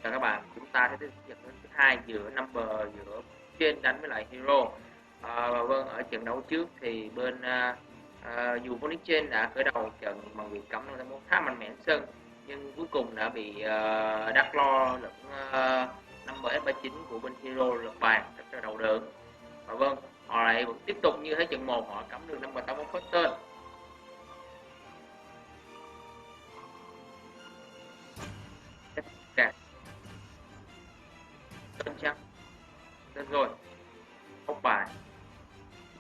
Chào các bạn, chúng ta sẽ tiếp tục trận thứ hai giữa number giữa trên đánh với lại hero. Và vâng, ở trận đấu trước thì bên dù Volcanic trên đã khởi đầu trận bằng việc cắm nó một khá mạnh mẽ sân, nhưng cuối cùng đã bị Dark Lord lẫn number ep.14 của bên hero lật bàn ở đầu đường. Và vâng, họ lại vẫn tiếp tục như thế. Trận 1 họ cắm được number 81 first turn. Chắc lên rồi không bài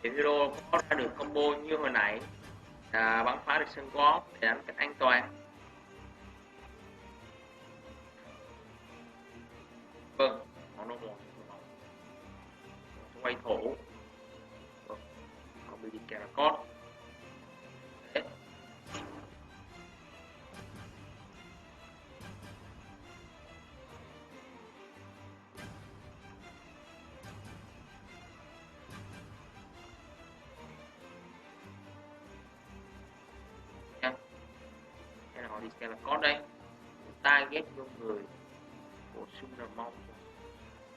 thì hero có ra được combo như hồi nãy, bắn phá được sân có để đánh cách an toàn. Vâng, họ nó một quay thủ, họ bị đi kèm là cốt. Họ đi xem là có đây target vô người của Sundermong.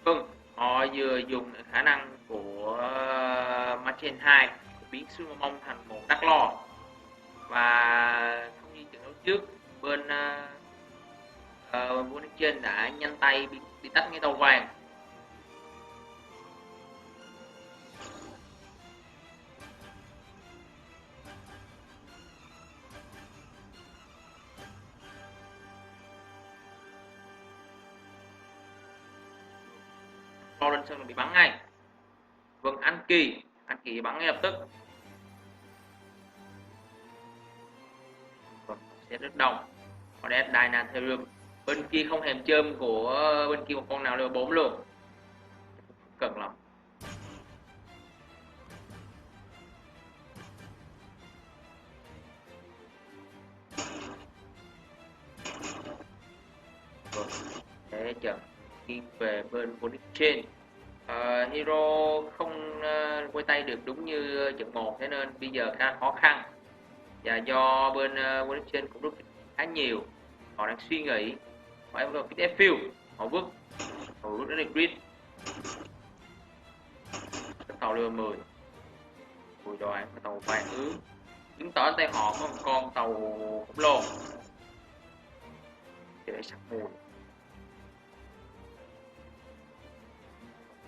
Vâng, họ vừa dùng khả năng của Machen 2 biến Sundermong thành một Dark Lord, và không như trận đấu trước bên trên đã nhanh tay đi tách cái tàu vàng. Lên sân là bị bắn ngay. Vâng, Anh Kỳ bắn ngay lập tức. Vâng, sẽ rất đông. Họ đẹp Dynatherium. Bên kia không thèm chơm của bên kia một con nào level 4 luôn. Cần lắm. Vâng, để chờ khi về bên Volcanic trên. Hero không quay tay được đúng như trận 1, thế nên bây giờ khá khó khăn, và do bên Volcanic trên cũng rút khá nhiều, họ đang suy nghĩ họ em vào cái field, họ vứt đến grid cái tàu level 10 bùi đoạn cái tàu vàng ứ, chứng tỏ tay họ có một con tàu khổng lồ để sắp mùi.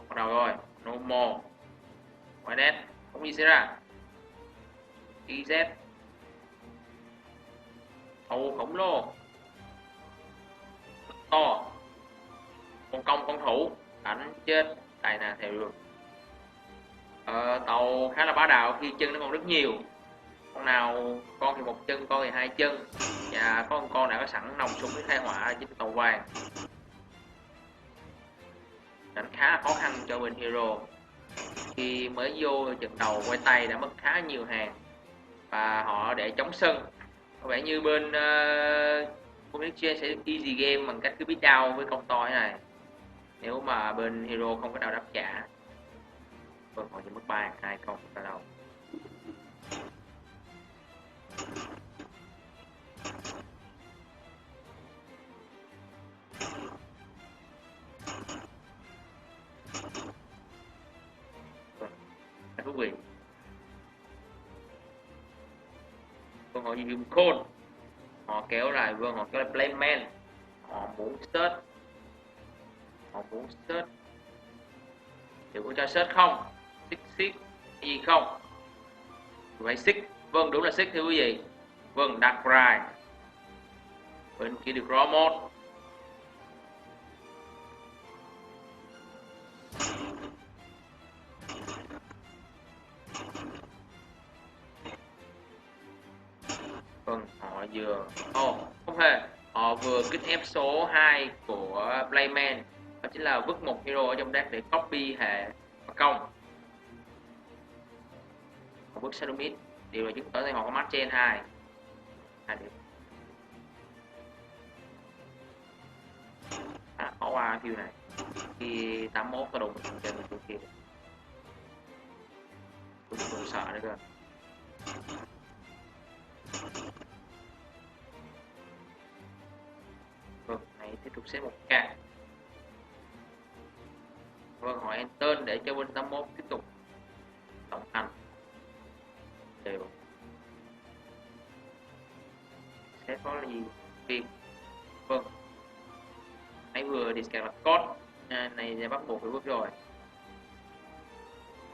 Bắt đầu rồi, no more ngoài đét không gì xảy ra. EZ tàu khổng lồ to, con công con thủ đánh chết tài nà theo đường. Tàu khá là bá đạo khi chân nó còn rất nhiều, con nào con thì một chân, con thì hai chân, và có một con đã có sẵn nòng súng để khai hỏa trên tàu vàng. Đánh khá là khó khăn cho bên hero, khi mới vô trận đầu quay tay đã mất khá nhiều hàng và họ để chống sân. Có vẻ như bên Volcanic sẽ easy game bằng cách cứ beat down với con to thế này nếu mà bên hero không có nào đáp trả. Vâng, họ chỉ mất 2 con ra đầu. Thú vị. Vâng, họ dùng code, họ kéo lại. Vâng, họ kéo lại playman, họ muốn search liệu có cho search không, xích gì không, phải xích. Vâng, đúng là xích thưa quý vị. Vâng, Dark Ride bên kia được raw mode. Vâng, họ vừa không hề, họ vừa kích ép số 2 của playman, đó chính là vứt một hero ở trong deck để copy hệ và công. Họ vứt Shadowmid, điều là chứng tỏ rằng họ có match trên 2 điểm. Khó qua view này khi 81 có đụng trên bên kia, tôi không sợ nữa cơ. Vâng, này tiếp tục set 1k. Vâng, hỏi enter để cho bên 81 tiếp tục tổng hành đều. Sẽ có là gì việc. Vâng, nãy vừa discard code này sẽ bắt buộc phải bước rồi.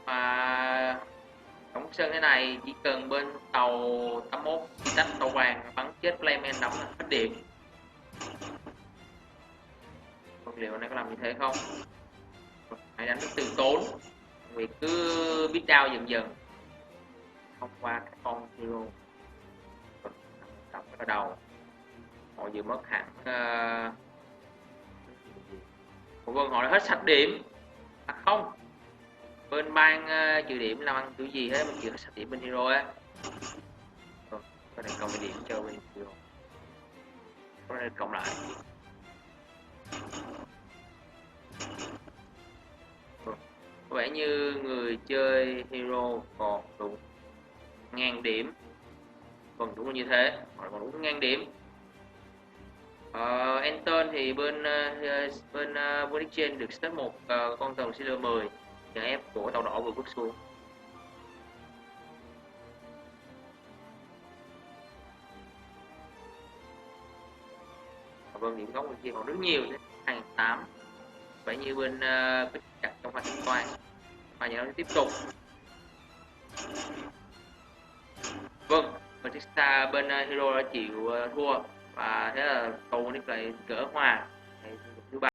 Và tổng sơn thế này chỉ cần bên tàu 81 tách tàu vàng bắn chết playman đóng là hết điểm. Liệu này có làm như thế không? Hãy đánh từ tốn vì cứ biết đau dần dần không qua các con hero tập ở đầu họ vừa mất hẳn vâng, họ đã hết sạch điểm không bên ban trừ điểm làm ăn kiểu gì hết, mình chưa hết sạch điểm bên hero á. Có thể cộng điểm cho bên hero, có thể cộng lại. Có vẻ như người chơi hero còn đúng 1000 điểm, còn đúng như thế, họ còn đúng 1000 điểm. Enter thì bên Volcanic Chain được step 1 con tàu Silver 10 nhận ép của tàu đỏ vừa bước xuống. Vâng, điểm góc bên kia còn rất nhiều, 2008. Vậy như bên chặt trong pha thanh toán và nhà nó tiếp tục. Vâng, bên hero đã chịu thua và thế là cầu nick lại gỡ hòa.